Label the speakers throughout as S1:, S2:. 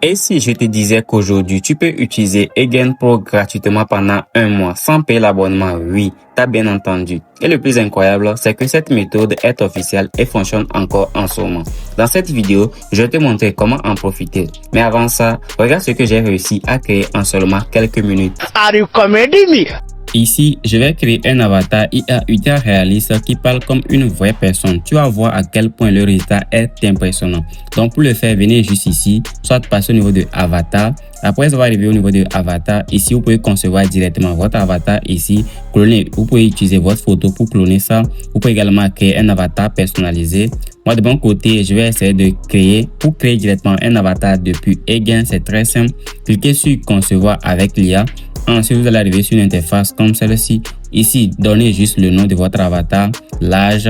S1: Et si je te disais qu'aujourd'hui, tu peux utiliser Again Pro gratuitement pendant 1 mois sans payer l'abonnement? Oui, t'as bien entendu. Et le plus incroyable, c'est que cette méthode est officielle et fonctionne encore en ce moment. Dans cette vidéo, je vais te montrer comment en profiter. Mais avant ça, regarde ce que j'ai réussi à créer en seulement quelques minutes.
S2: Are you kidding me?
S1: Ici, je vais créer un avatar IA ultra réaliste qui parle comme une vraie personne. Tu vas voir à quel point le résultat est impressionnant. Donc pour le faire, venez juste ici, soit passer au niveau de avatar. Après, ça va arriver au niveau de avatar. Ici, vous pouvez concevoir directement votre avatar ici. Cloner, vous pouvez utiliser votre photo pour cloner ça. Vous pouvez également créer un avatar personnalisé. Moi, de mon côté, je vais essayer de créer, pour créer directement un avatar depuis Again. C'est très simple. Cliquez sur concevoir avec l'IA. Ensuite, vous allez arriver sur une interface comme celle-ci. Ici, donnez juste le nom de votre avatar, l'âge,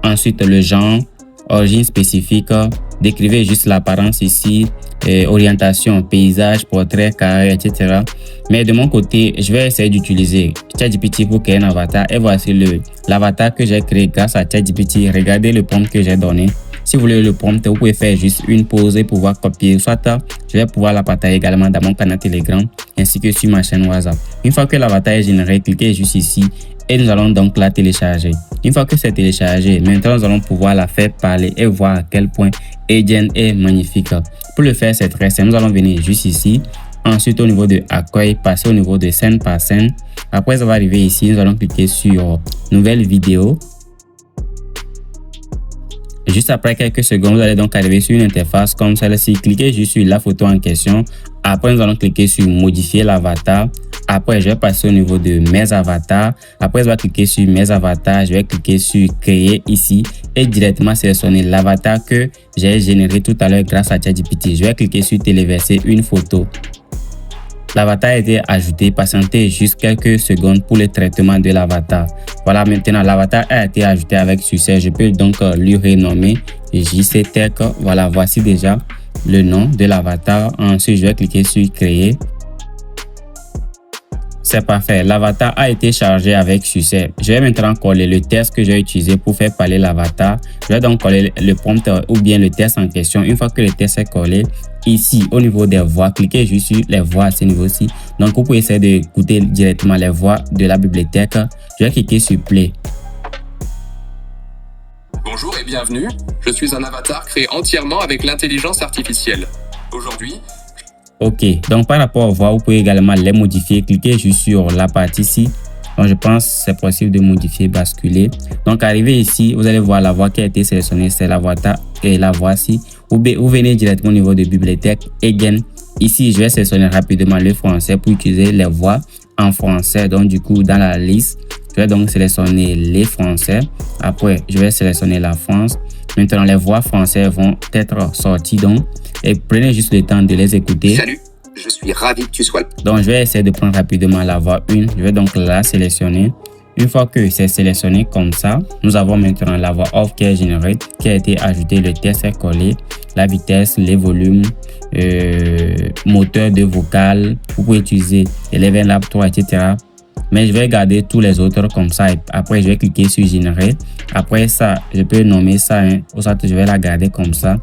S1: ensuite le genre, origine spécifique, décrivez juste l'apparence ici, orientation, paysage, portrait, carré, etc. Mais de mon côté, je vais essayer d'utiliser ChatGPT pour créer un avatar. Et voici l'avatar que j'ai créé grâce à ChatGPT. Regardez le prompt que j'ai donné. Si vous voulez le prompt, vous pouvez faire juste une pause et pouvoir copier. Soit je vais pouvoir la partager également dans mon canal Telegram ainsi que sur ma chaîne WhatsApp. Une fois que l'avatar est généré, cliquez juste ici et nous allons donc la télécharger. Une fois que c'est téléchargé, maintenant nous allons pouvoir la faire parler et voir à quel point Again est magnifique. Pour le faire, c'est très simple. Nous allons venir juste ici. Ensuite, au niveau de accueil, passer au niveau de scène par scène. Après, ça va arriver ici. Nous allons cliquer sur nouvelle vidéo. Juste après quelques secondes, vous allez donc arriver sur une interface comme celle-ci. Cliquez juste sur la photo en question. Après, nous allons cliquer sur modifier l'avatar. Après, je vais passer au niveau de mes avatars. Après, je vais cliquer sur mes avatars. Je vais cliquer sur créer ici et directement sélectionner l'avatar que j'ai généré tout à l'heure grâce à ChatGPT. Je vais cliquer sur téléverser une photo. L'avatar a été ajouté. Patientez juste quelques secondes pour le traitement de l'avatar. Voilà, maintenant l'avatar a été ajouté avec succès. Je peux donc lui renommer JC Tech. Voilà, voici déjà le nom de l'avatar. Ensuite, je vais cliquer sur créer. C'est parfait, l'avatar a été chargé avec succès. Je vais maintenant coller le texte que j'ai utilisé pour faire parler l'avatar. Je vais donc coller le prompt ou bien le texte en question. Une fois que le texte est collé, ici au niveau des voix, cliquez juste sur les voix à ce niveau-ci. Donc vous pouvez essayer d'écouter directement les voix de la bibliothèque. Je vais cliquer sur play.
S3: Bonjour et bienvenue, je suis un avatar créé entièrement avec l'intelligence artificielle. Aujourd'hui,
S1: Ok, donc par rapport aux voix, vous pouvez également les modifier. Cliquez juste sur la partie ici. Donc je pense que c'est possible de modifier, basculer. Donc arrivé ici, vous allez voir la voix qui a été sélectionnée, c'est l'avatar et la voici. Vous venez directement au niveau de bibliothèque Again. Ici, je vais sélectionner rapidement le français pour utiliser les voix en français. Donc du coup, dans la liste, je vais donc sélectionner les français. Après, je vais sélectionner la France. Maintenant, les voix françaises vont être sorties donc. Et prenez juste le temps de les écouter.
S3: salut, je suis ravi que tu sois là.
S1: Donc, je vais essayer de prendre rapidement la voix 1. Je vais donc la sélectionner. Une fois que c'est sélectionné comme ça, nous avons maintenant la voix off qui est générée, qui a été ajoutée, le texte est collé, la vitesse, les volumes, moteur de vocal. Vous pouvez utiliser Eleven Lab 3, etc. Mais je vais garder tous les autres comme ça. Et après, je vais cliquer sur générer. Après ça, je peux nommer ça. Ou soit je vais la garder comme ça.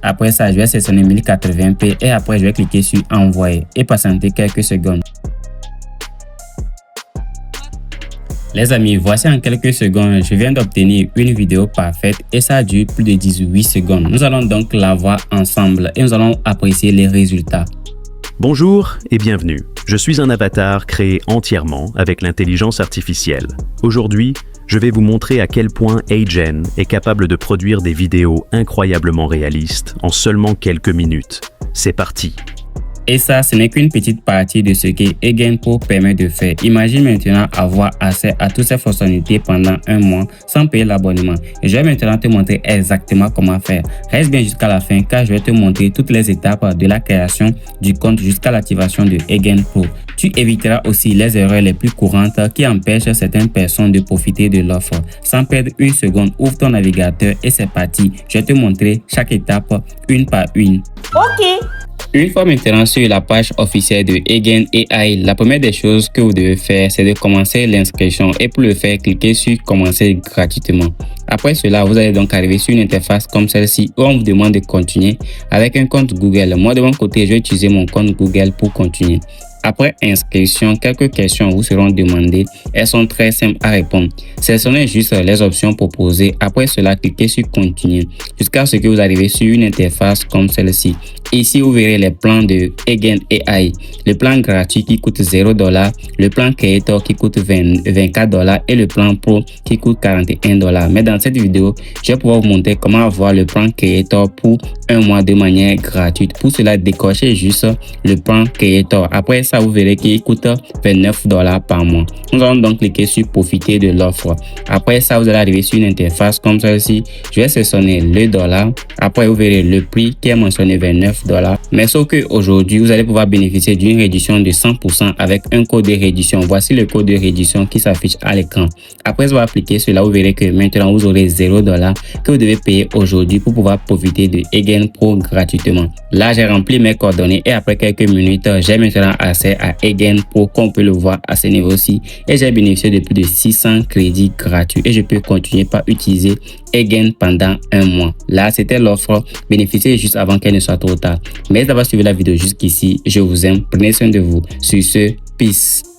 S1: Après ça, je vais sélectionner 1080p et après, je vais cliquer sur envoyer et patienter quelques secondes. Les amis, voici en quelques secondes, je viens d'obtenir une vidéo parfaite et ça dure plus de 18 secondes. Nous allons donc la voir ensemble et nous allons apprécier les résultats.
S4: Bonjour et bienvenue. Je suis un avatar créé entièrement avec l'intelligence artificielle. Aujourd'hui, je vais vous montrer à quel point Again est capable de produire des vidéos incroyablement réalistes en seulement quelques minutes. C'est parti!
S1: Et ça, ce n'est qu'une petite partie de ce que Again Pro permet de faire. Imagine maintenant avoir accès à toutes ces fonctionnalités pendant 1 mois sans payer l'abonnement. Et je vais maintenant te montrer exactement comment faire. Reste bien jusqu'à la fin car je vais te montrer toutes les étapes de la création du compte jusqu'à l'activation de Again Pro. Tu éviteras aussi les erreurs les plus courantes qui empêchent certaines personnes de profiter de l'offre. Sans perdre une seconde, ouvre ton navigateur et c'est parti. Je vais te montrer chaque étape une par une.
S2: Ok.
S1: Une fois maintenant sur la page officielle de Again AI, la première des choses que vous devez faire, c'est de commencer l'inscription et pour le faire, cliquez sur commencer gratuitement. Après cela, vous allez donc arriver sur une interface comme celle-ci où on vous demande de continuer avec un compte Google. Moi, de mon côté, je vais utiliser mon compte Google pour continuer. Après inscription, quelques questions vous seront demandées. Elles sont très simples à répondre. Sélectionnez juste les options proposées. Après cela, cliquez sur continuer jusqu'à ce que vous arrivez sur une interface comme celle-ci. Ici, vous verrez les plans de Again AI. Le plan gratuit qui coûte $0, le plan Creator qui coûte $24 et le plan Pro qui coûte $41. Mais dans cette vidéo, je vais pouvoir vous montrer comment avoir le plan Creator pour un mois de manière gratuite. Pour cela, décochez juste le plan Creator. Après ça, vous verrez qu'il coûte $29 par mois. Nous allons donc cliquer sur profiter de l'offre. Après ça, vous allez arriver sur une interface comme celle-ci. Je vais sélectionner le dollar. Après, vous verrez le prix qui est mentionné $29. Mais sauf que aujourd'hui, vous allez pouvoir bénéficier d'une réduction de 100% avec un code de réduction. Voici le code de réduction qui s'affiche à l'écran. Après avoir appliqué cela, vous verrez que maintenant vous aurez $0 que vous devez payer aujourd'hui pour pouvoir profiter de Again Pro gratuitement. Là, j'ai rempli mes coordonnées et après quelques minutes, j'ai maintenant accès à Again Pro, comme on peut le voir à ce niveau-ci, et j'ai bénéficié de plus de 600 crédits gratuits et je peux continuer par utiliser Again pendant un mois. Là, c'était l'offre. Bénéficiez juste avant qu'elle ne soit trop tard. Merci d'avoir suivi la vidéo jusqu'ici. Je vous aime. Prenez soin de vous. Sur ce, peace.